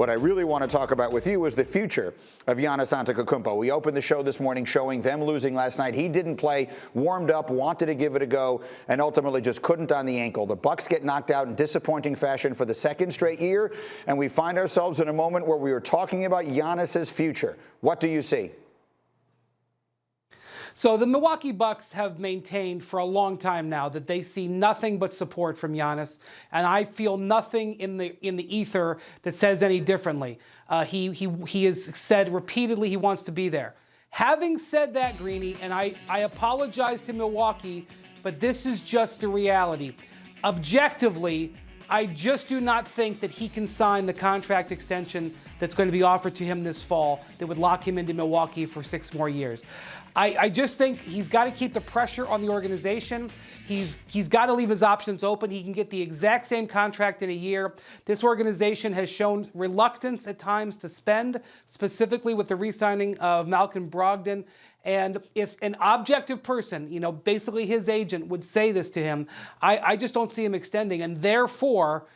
What I really want to talk about with you is the future of Giannis Antetokounmpo. We opened the show this morning showing them losing last night. He didn't play, warmed up, wanted to give it a go, and ultimately just couldn't on the ankle. The Bucks get knocked out in disappointing fashion for the second straight year, and we find ourselves in a moment where we are talking about Giannis's future. What do you see? So the Milwaukee Bucks have maintained for a long time now that they see nothing but support from Giannis, and I feel nothing in the ether that says any differently. He has said repeatedly he wants to be there. Having said that, Greeny, and I apologize to Milwaukee, but this is just the reality. Objectively, I just do not think that he can sign the contract extension that's going to be offered to him this fall that would lock him into Milwaukee for 6 more years. I just think he's got to keep the pressure on the organization. He's got to leave his options open. He can get the exact same contract in a year. This organization has shown reluctance at times to spend, specifically with the re-signing of Malcolm Brogdon. And if an objective person, basically his agent, would say this to him, I just don't see him extending. And therefore,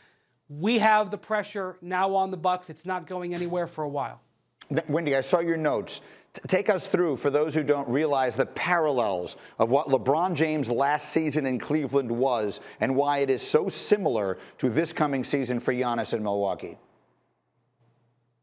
we have the pressure now on the Bucks. It's not going anywhere for a while. Wendy, I saw your notes. Take us through, for those who don't realize, the parallels of what LeBron James last season in Cleveland was and why it is so similar to this coming season for Giannis in Milwaukee.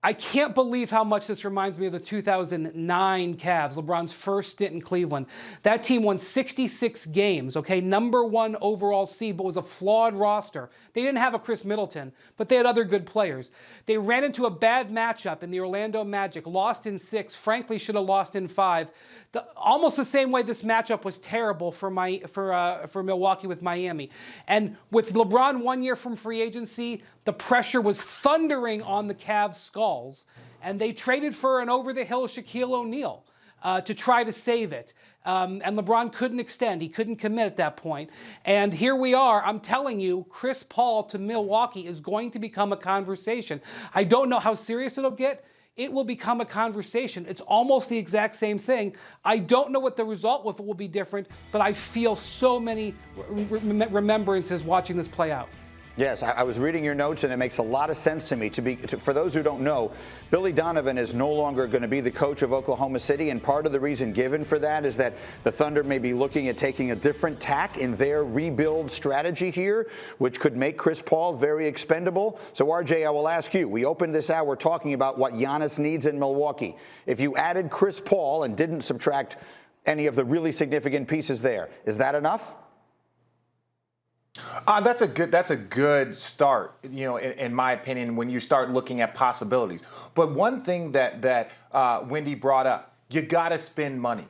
I can't believe how much this reminds me of the 2009 Cavs, LeBron's first stint in Cleveland. That team won 66 games, okay, #1 overall seed, but was a flawed roster. They didn't have a Chris Middleton, but they had other good players. They ran into a bad matchup in the Orlando Magic, lost in 6, frankly should have lost in 5. Almost the same way this matchup was terrible for Milwaukee with Miami. And with LeBron 1 year from free agency, the pressure was thundering on the Cavs' skulls, and they traded for an over-the-hill Shaquille O'Neal to try to save it. And LeBron couldn't extend. He couldn't commit at that point. And here we are. I'm telling you, Chris Paul to Milwaukee is going to become a conversation. I don't know how serious it'll get. It will become a conversation. It's almost the exact same thing. I don't know what the result of it will be different, but I feel so many remembrances watching this play out. Yes, I was reading your notes, and it makes a lot of sense to me. For those who don't know, Billy Donovan is no longer going to be the coach of Oklahoma City, and part of the reason given for that is that the Thunder may be looking at taking a different tack in their rebuild strategy here, which could make Chris Paul very expendable. So, RJ, I will ask you, we opened this hour talking about what Giannis needs in Milwaukee. If you added Chris Paul and didn't subtract any of the really significant pieces there, is that enough? That's a good start, in my opinion, when you start looking at possibilities. But one thing that Wendy brought up, you got to spend money,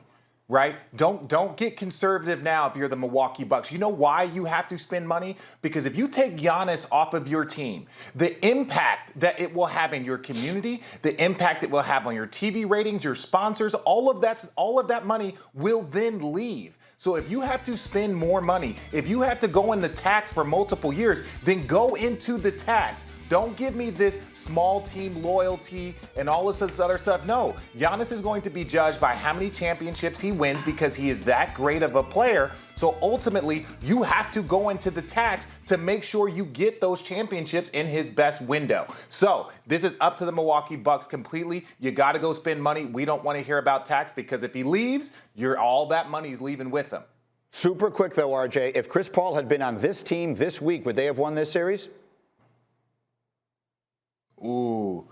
right? Don't get conservative now if you're the Milwaukee Bucks. You know why you have to spend money? Because if you take Giannis off of your team, the impact that it will have in your community, the impact it will have on your TV ratings, your sponsors, all of that money will then leave. So if you have to spend more money, if you have to go in the tax for multiple years, then go into the tax. Don't give me this small team loyalty and all this other stuff. No, Giannis is going to be judged by how many championships he wins because he is that great of a player. So ultimately, you have to go into the tax to make sure you get those championships in his best window. So this is up to the Milwaukee Bucks completely. You got to go spend money. We don't want to hear about tax because if he leaves, all that money is leaving with him. Super quick, though, RJ. If Chris Paul had been on this team this week, would they have won this series? Ooh.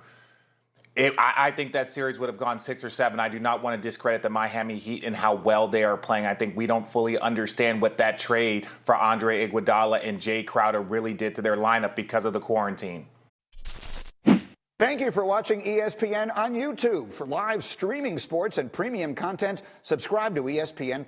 I think that series would have gone 6 or 7. I do not want to discredit the Miami Heat and how well they are playing. I think we don't fully understand what that trade for Andre Iguodala and Jay Crowder really did to their lineup because of the quarantine. Thank you for watching ESPN on YouTube. For live streaming sports and premium content, subscribe to ESPN+.